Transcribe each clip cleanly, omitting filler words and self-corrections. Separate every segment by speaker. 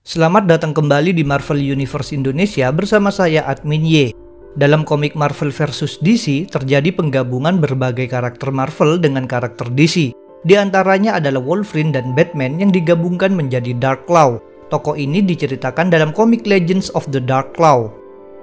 Speaker 1: Selamat datang kembali di Marvel Universe Indonesia bersama saya Admin Y. Dalam komik Marvel vs DC, terjadi penggabungan berbagai karakter Marvel dengan karakter DC. Di antaranya adalah Wolverine dan Batman yang digabungkan menjadi Dark Claw. Tokoh ini diceritakan dalam komik Legends of the Dark Claw.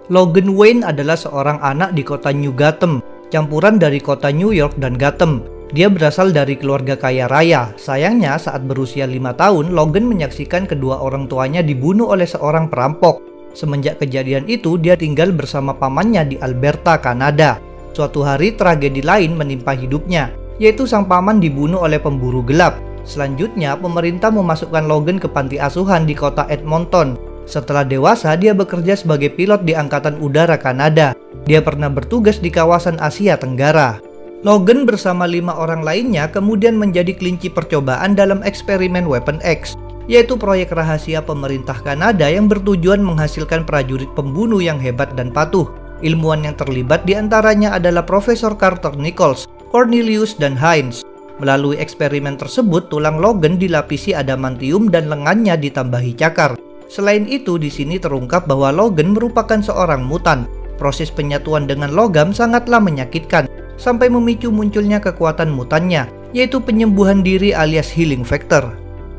Speaker 1: Logan Wayne adalah seorang anak di kota New Gotham, campuran dari kota New York dan Gotham. Dia berasal dari keluarga kaya raya. Sayangnya saat berusia 5 tahun, Logan menyaksikan kedua orang tuanya dibunuh oleh seorang perampok. Semenjak kejadian itu, dia tinggal bersama pamannya di Alberta, Kanada. Suatu hari tragedi lain menimpa hidupnya, yaitu sang paman dibunuh oleh pemburu gelap. Selanjutnya, pemerintah memasukkan Logan ke panti asuhan di kota Edmonton. Setelah dewasa, dia bekerja sebagai pilot di Angkatan Udara Kanada. Dia pernah bertugas di kawasan Asia Tenggara. Logan bersama 5 orang lainnya kemudian menjadi kelinci percobaan dalam eksperimen Weapon X, yaitu proyek rahasia pemerintah Kanada yang bertujuan menghasilkan prajurit pembunuh yang hebat dan patuh. Ilmuwan yang terlibat diantaranya adalah Profesor Carter Nichols, Cornelius, dan Heinz. Melalui eksperimen tersebut, tulang Logan dilapisi adamantium dan lengannya ditambahi cakar. Selain itu, di sini terungkap bahwa Logan merupakan seorang mutan. Proses penyatuan dengan logam sangatlah menyakitkan, sampai memicu munculnya kekuatan mutannya, yaitu penyembuhan diri alias healing factor.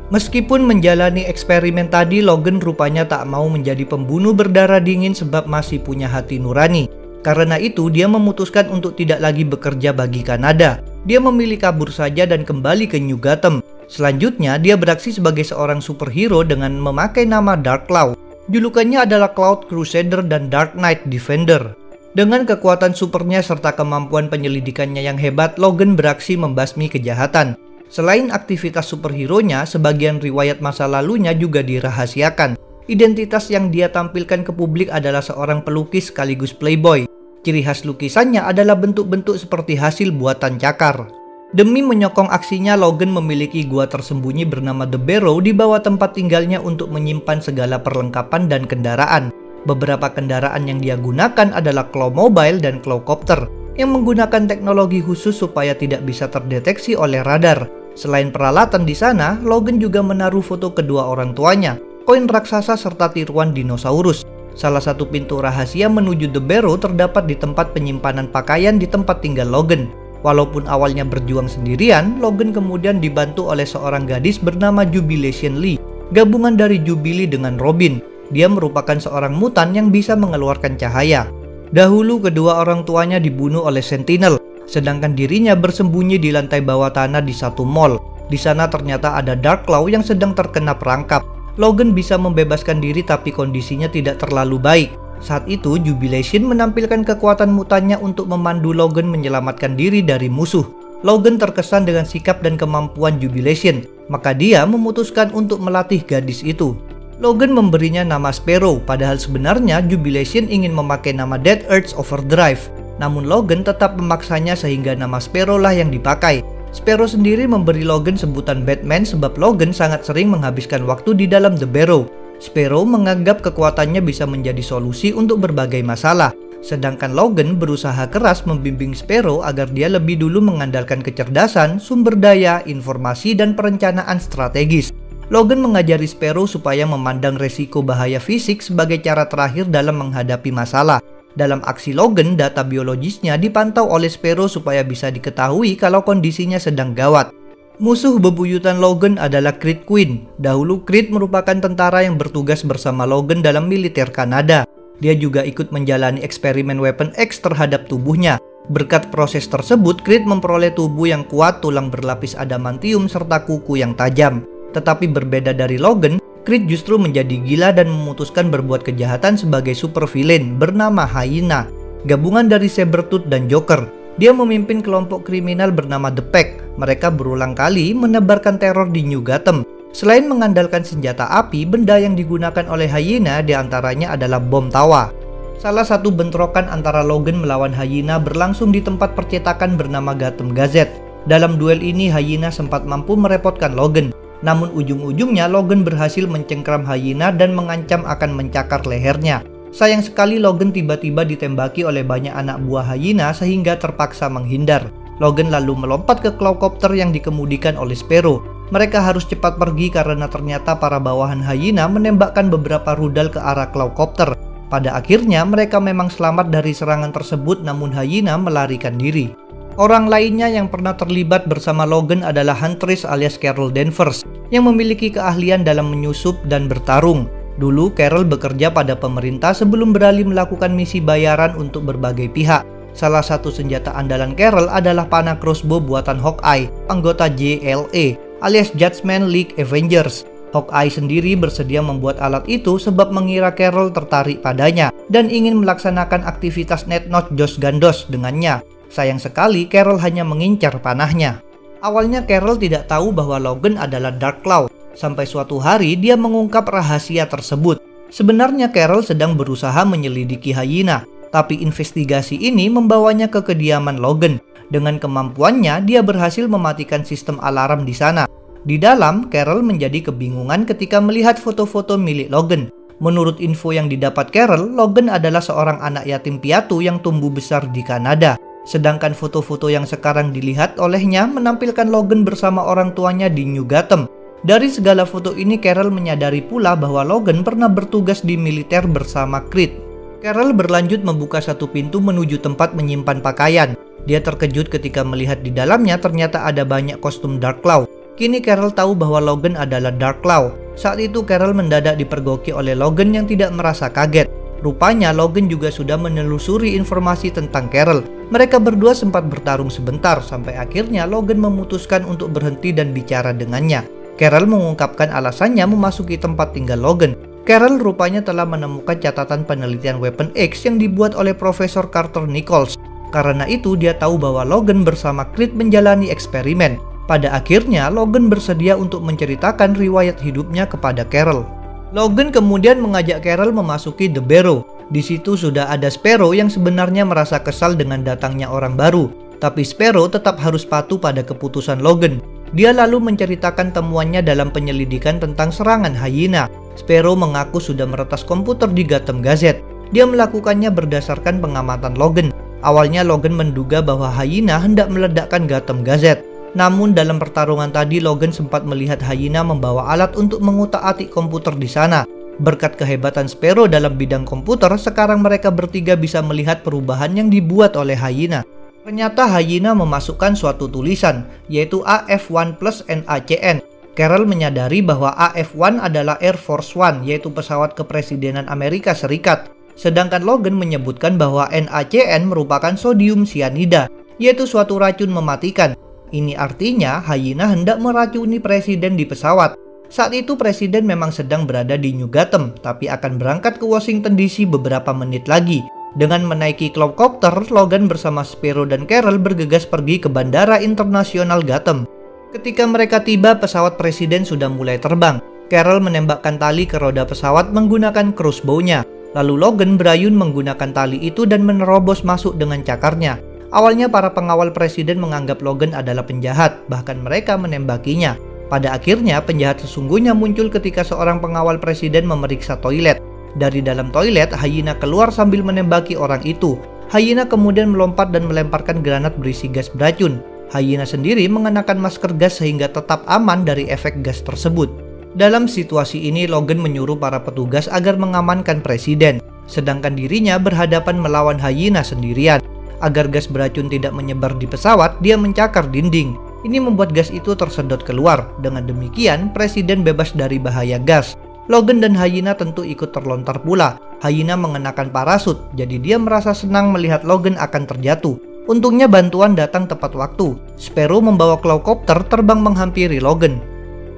Speaker 1: Meskipun menjalani eksperimen tadi, Logan rupanya tak mau menjadi pembunuh berdarah dingin sebab masih punya hati nurani. Karena itu, dia memutuskan untuk tidak lagi bekerja bagi Kanada. Dia memilih kabur saja dan kembali ke New Gotham. Selanjutnya, dia beraksi sebagai seorang superhero dengan memakai nama Dark Claw. Julukannya adalah Cloud Crusader dan Dark Knight Defender. Dengan kekuatan supernya serta kemampuan penyelidikannya yang hebat, Logan beraksi membasmi kejahatan. Selain aktivitas superhero-nya, sebagian riwayat masa lalunya juga dirahasiakan. Identitas yang dia tampilkan ke publik adalah seorang pelukis sekaligus playboy. Ciri khas lukisannya adalah bentuk-bentuk seperti hasil buatan cakar. Demi menyokong aksinya, Logan memiliki gua tersembunyi bernama The Barrow di bawah tempat tinggalnya untuk menyimpan segala perlengkapan dan kendaraan. Beberapa kendaraan yang dia gunakan adalah Clawmobile dan Clawcopter yang menggunakan teknologi khusus supaya tidak bisa terdeteksi oleh radar. Selain peralatan di sana, Logan juga menaruh foto kedua orang tuanya, koin raksasa serta tiruan dinosaurus. Salah satu pintu rahasia menuju The Barrow terdapat di tempat penyimpanan pakaian di tempat tinggal Logan. Walaupun awalnya berjuang sendirian, Logan kemudian dibantu oleh seorang gadis bernama Jubilation Lee, gabungan dari Jubilee dengan Robin. Dia merupakan seorang mutan yang bisa mengeluarkan cahaya. Dahulu kedua orang tuanya dibunuh oleh Sentinel, sedangkan dirinya bersembunyi di lantai bawah tanah di satu mall. Di sana ternyata ada Dark Claw yang sedang terkena perangkap. Logan bisa membebaskan diri tapi kondisinya tidak terlalu baik. Saat itu, Jubilation menampilkan kekuatan mutannya untuk memandu Logan menyelamatkan diri dari musuh. Logan terkesan dengan sikap dan kemampuan Jubilation, maka dia memutuskan untuk melatih gadis itu. Logan memberinya nama Sparrow, padahal sebenarnya Jubilation ingin memakai nama Dead Earth's Overdrive. Namun Logan tetap memaksanya sehingga nama Sparrow lah yang dipakai. Sparrow sendiri memberi Logan sebutan Batman sebab Logan sangat sering menghabiskan waktu di dalam The Barrow. Sparrow menganggap kekuatannya bisa menjadi solusi untuk berbagai masalah. Sedangkan Logan berusaha keras membimbing Sparrow agar dia lebih dulu mengandalkan kecerdasan, sumber daya, informasi, dan perencanaan strategis. Logan mengajari Sparrow supaya memandang resiko bahaya fisik sebagai cara terakhir dalam menghadapi masalah. Dalam aksi Logan, data biologisnya dipantau oleh Sparrow supaya bisa diketahui kalau kondisinya sedang gawat. Musuh bebuyutan Logan adalah Creed Queen. Dahulu Creed merupakan tentara yang bertugas bersama Logan dalam militer Kanada. Dia juga ikut menjalani eksperimen Weapon X terhadap tubuhnya. Berkat proses tersebut, Creed memperoleh tubuh yang kuat, tulang berlapis adamantium, serta kuku yang tajam. Tetapi berbeda dari Logan, Creed justru menjadi gila dan memutuskan berbuat kejahatan sebagai supervillain bernama Hyena, gabungan dari Sabretooth dan Joker. Dia memimpin kelompok kriminal bernama The Pack. Mereka berulang kali menebarkan teror di New Gotham. Selain mengandalkan senjata api, benda yang digunakan oleh Hyena diantaranya adalah bom tawa. Salah satu bentrokan antara Logan melawan Hyena berlangsung di tempat percetakan bernama Gotham Gazette. Dalam duel ini, Hyena sempat mampu merepotkan Logan. Namun ujung-ujungnya Logan berhasil mencengkram Hyena dan mengancam akan mencakar lehernya. Sayang sekali Logan tiba-tiba ditembaki oleh banyak anak buah Hyena sehingga terpaksa menghindar. Logan lalu melompat ke Clawcopter yang dikemudikan oleh Sparrow. Mereka harus cepat pergi karena ternyata para bawahan Hyena menembakkan beberapa rudal ke arah Clawcopter. Pada akhirnya mereka memang selamat dari serangan tersebut, namun Hyena melarikan diri. Orang lainnya yang pernah terlibat bersama Logan adalah Huntress alias Carol Danvers yang memiliki keahlian dalam menyusup dan bertarung. Dulu Carol bekerja pada pemerintah sebelum beralih melakukan misi bayaran untuk berbagai pihak. Salah satu senjata andalan Carol adalah panah crossbow buatan Hawkeye, anggota JLA alias Judgment League Avengers. Hawkeye sendiri bersedia membuat alat itu sebab mengira Carol tertarik padanya dan ingin melaksanakan aktivitas Netnot Josh Gandos dengannya. Sayang sekali Carol hanya mengincar panahnya. Awalnya Carol tidak tahu bahwa Logan adalah Dark Claw, sampai suatu hari dia mengungkap rahasia tersebut. Sebenarnya Carol sedang berusaha menyelidiki Hyena, tapi investigasi ini membawanya ke kediaman Logan. Dengan kemampuannya, dia berhasil mematikan sistem alarm di sana. Di dalam, Carol menjadi kebingungan ketika melihat foto-foto milik Logan. Menurut info yang didapat Carol, Logan adalah seorang anak yatim piatu yang tumbuh besar di Kanada. Sedangkan foto-foto yang sekarang dilihat olehnya menampilkan Logan bersama orang tuanya di New Gotham. Dari segala foto ini, Carol menyadari pula bahwa Logan pernah bertugas di militer bersama Creed. Carol berlanjut membuka satu pintu menuju tempat menyimpan pakaian. Dia terkejut ketika melihat di dalamnya ternyata ada banyak kostum Dark Claw. Kini Carol tahu bahwa Logan adalah Dark Claw. Saat itu Carol mendadak dipergoki oleh Logan yang tidak merasa kaget. Rupanya Logan juga sudah menelusuri informasi tentang Carol. Mereka berdua sempat bertarung sebentar sampai akhirnya Logan memutuskan untuk berhenti dan bicara dengannya. Carol mengungkapkan alasannya memasuki tempat tinggal Logan. Carol rupanya telah menemukan catatan penelitian Weapon X yang dibuat oleh Profesor Carter Nichols. Karena itu dia tahu bahwa Logan bersama Creed menjalani eksperimen. Pada akhirnya Logan bersedia untuk menceritakan riwayat hidupnya kepada Carol. Logan kemudian mengajak Carol memasuki The Barrow. Di situ sudah ada Sparrow yang sebenarnya merasa kesal dengan datangnya orang baru. Tapi Sparrow tetap harus patuh pada keputusan Logan. Dia lalu menceritakan temuannya dalam penyelidikan tentang serangan Hyena. Sparrow mengaku sudah meretas komputer di Gotham Gazette. Dia melakukannya berdasarkan pengamatan Logan. Awalnya Logan menduga bahwa Hyena hendak meledakkan Gotham Gazette. Namun dalam pertarungan tadi Logan sempat melihat Hyena membawa alat untuk mengutak-atik komputer di sana. Berkat kehebatan Sparrow dalam bidang komputer, sekarang mereka bertiga bisa melihat perubahan yang dibuat oleh Hyena. Ternyata Hyena memasukkan suatu tulisan, yaitu AF-1 plus NACN. Carol menyadari bahwa AF-1 adalah Air Force One, yaitu pesawat kepresidenan Amerika Serikat. Sedangkan Logan menyebutkan bahwa NaCN merupakan sodium cyanida, yaitu suatu racun mematikan. Ini artinya Hyena hendak meracuni presiden di pesawat. Saat itu presiden memang sedang berada di New Gotham, tapi akan berangkat ke Washington DC beberapa menit lagi. Dengan menaiki Clawcopter, Logan bersama Sparrow dan Carol bergegas pergi ke Bandara Internasional Gotham. Ketika mereka tiba, pesawat presiden sudah mulai terbang. Carol menembakkan tali ke roda pesawat menggunakan crossbow-nya. Lalu Logan berayun menggunakan tali itu dan menerobos masuk dengan cakarnya. Awalnya para pengawal presiden menganggap Logan adalah penjahat, bahkan mereka menembakinya. Pada akhirnya penjahat sesungguhnya muncul ketika seorang pengawal presiden memeriksa toilet. Dari dalam toilet, Hyena keluar sambil menembaki orang itu. Hyena kemudian melompat dan melemparkan granat berisi gas beracun. Hyena sendiri mengenakan masker gas sehingga tetap aman dari efek gas tersebut. Dalam situasi ini Logan menyuruh para petugas agar mengamankan presiden, sedangkan dirinya berhadapan melawan Hyena sendirian. Agar gas beracun tidak menyebar di pesawat, dia mencakar dinding. Ini membuat gas itu tersedot keluar. Dengan demikian, presiden bebas dari bahaya gas. Logan dan Hyena tentu ikut terlontar pula. Hyena mengenakan parasut, jadi dia merasa senang melihat Logan akan terjatuh. Untungnya bantuan datang tepat waktu. Sparrow membawa Clawcopter terbang menghampiri Logan.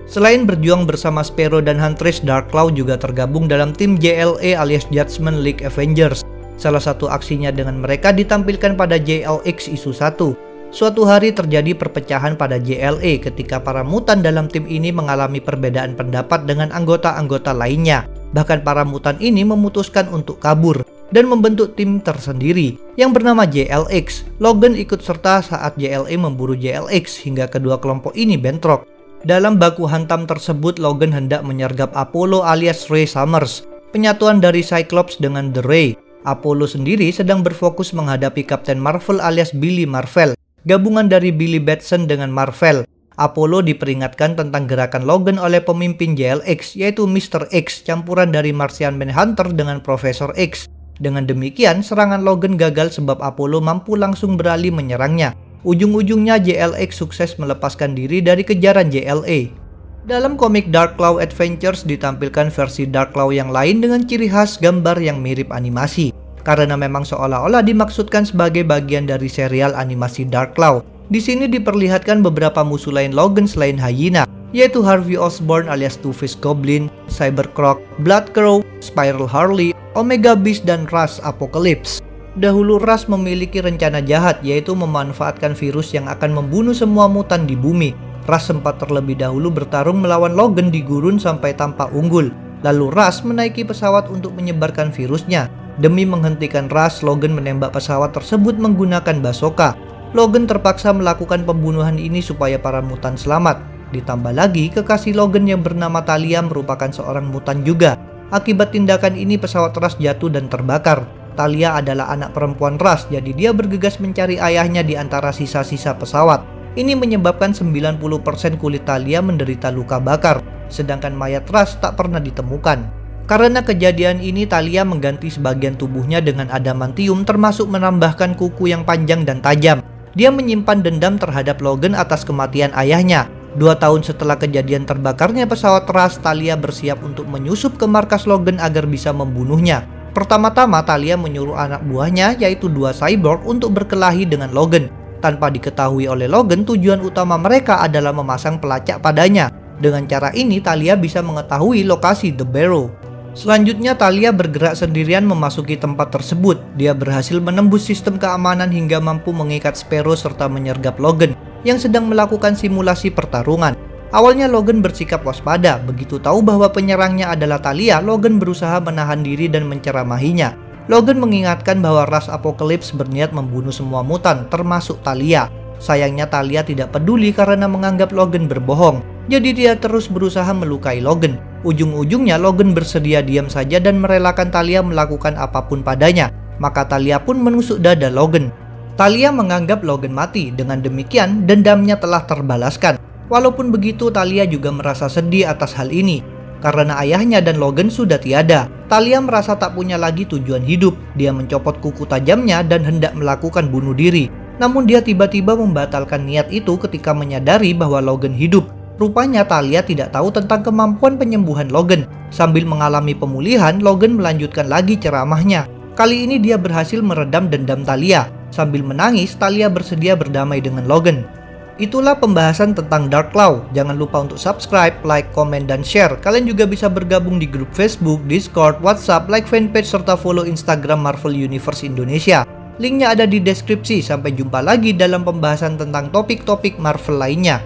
Speaker 1: Selain berjuang bersama Sparrow dan Huntress, Dark Claw juga tergabung dalam tim JLA alias Judgment League Avengers. Salah satu aksinya dengan mereka ditampilkan pada JLX isu 1. Suatu hari terjadi perpecahan pada JLA ketika para mutan dalam tim ini mengalami perbedaan pendapat dengan anggota-anggota lainnya. Bahkan para mutan ini memutuskan untuk kabur dan membentuk tim tersendiri yang bernama JLX. Logan ikut serta saat JLA memburu JLX hingga kedua kelompok ini bentrok. Dalam baku hantam tersebut, Logan hendak menyergap Apollo alias Ray Summers, penyatuan dari Cyclops dengan The Ray. Apollo sendiri sedang berfokus menghadapi Captain Marvel alias Billy Marvel, gabungan dari Billy Batson dengan Marvel. Apollo diperingatkan tentang gerakan Logan oleh pemimpin JLX, yaitu Mr. X, campuran dari Martian Manhunter dengan Profesor X. Dengan demikian, serangan Logan gagal sebab Apollo mampu langsung beralih menyerangnya. Ujung-ujungnya JLX sukses melepaskan diri dari kejaran JLA. Dalam komik Dark Claw Adventures ditampilkan versi Dark Claw yang lain dengan ciri khas gambar yang mirip animasi, karena memang seolah-olah dimaksudkan sebagai bagian dari serial animasi Dark Claw. Di sini diperlihatkan beberapa musuh lain Logan selain Hyena, yaitu Harvey Osborn alias Two-Face Goblin, Cybercroc, Bloodcrow, Spiral Harley, Omega Beast, dan Rush Apocalypse. Dahulu Rush memiliki rencana jahat, yaitu memanfaatkan virus yang akan membunuh semua mutan di bumi. Rush sempat terlebih dahulu bertarung melawan Logan di gurun sampai tampak unggul. Lalu Rush menaiki pesawat untuk menyebarkan virusnya. Demi menghentikan Rush, Logan menembak pesawat tersebut menggunakan bazooka. Logan terpaksa melakukan pembunuhan ini supaya para mutan selamat. Ditambah lagi, kekasih Logan yang bernama Talia merupakan seorang mutan juga. Akibat tindakan ini pesawat Rush jatuh dan terbakar. Talia adalah anak perempuan Rush, jadi dia bergegas mencari ayahnya di antara sisa-sisa pesawat. Ini menyebabkan 90% kulit Talia menderita luka bakar, sedangkan mayat Rush tak pernah ditemukan. Karena kejadian ini, Talia mengganti sebagian tubuhnya dengan adamantium, termasuk menambahkan kuku yang panjang dan tajam. Dia menyimpan dendam terhadap Logan atas kematian ayahnya. 2 tahun setelah kejadian terbakarnya pesawat Rush, Talia bersiap untuk menyusup ke markas Logan agar bisa membunuhnya. Pertama-tama Talia menyuruh anak buahnya, yaitu 2 cyborg, untuk berkelahi dengan Logan. Tanpa diketahui oleh Logan, tujuan utama mereka adalah memasang pelacak padanya. Dengan cara ini, Talia bisa mengetahui lokasi The Barrow. Selanjutnya, Talia bergerak sendirian memasuki tempat tersebut. Dia berhasil menembus sistem keamanan hingga mampu mengikat Sparrow serta menyergap Logan yang sedang melakukan simulasi pertarungan. Awalnya Logan bersikap waspada. Begitu tahu bahwa penyerangnya adalah Talia, Logan berusaha menahan diri dan menceramahinya. Logan mengingatkan bahwa Rush Apocalypse berniat membunuh semua mutan, termasuk Talia. Sayangnya Talia tidak peduli karena menganggap Logan berbohong. Jadi dia terus berusaha melukai Logan. Ujung-ujungnya Logan bersedia diam saja dan merelakan Talia melakukan apapun padanya. Maka Talia pun menusuk dada Logan. Talia menganggap Logan mati. Dengan demikian, dendamnya telah terbalaskan. Walaupun begitu, Talia juga merasa sedih atas hal ini. Karena ayahnya dan Logan sudah tiada, Talia merasa tak punya lagi tujuan hidup. Dia mencopot kuku tajamnya dan hendak melakukan bunuh diri. Namun dia tiba-tiba membatalkan niat itu ketika menyadari bahwa Logan hidup. Rupanya Talia tidak tahu tentang kemampuan penyembuhan Logan. Sambil mengalami pemulihan, Logan melanjutkan lagi ceramahnya. Kali ini dia berhasil meredam dendam Talia. Sambil menangis, Talia bersedia berdamai dengan Logan. Itulah pembahasan tentang Dark Claw. Jangan lupa untuk subscribe, like, komen, dan share. Kalian juga bisa bergabung di grup Facebook, Discord, WhatsApp, like fanpage, serta follow Instagram Marvel Universe Indonesia. Linknya ada di deskripsi. Sampai jumpa lagi dalam pembahasan tentang topik-topik Marvel lainnya.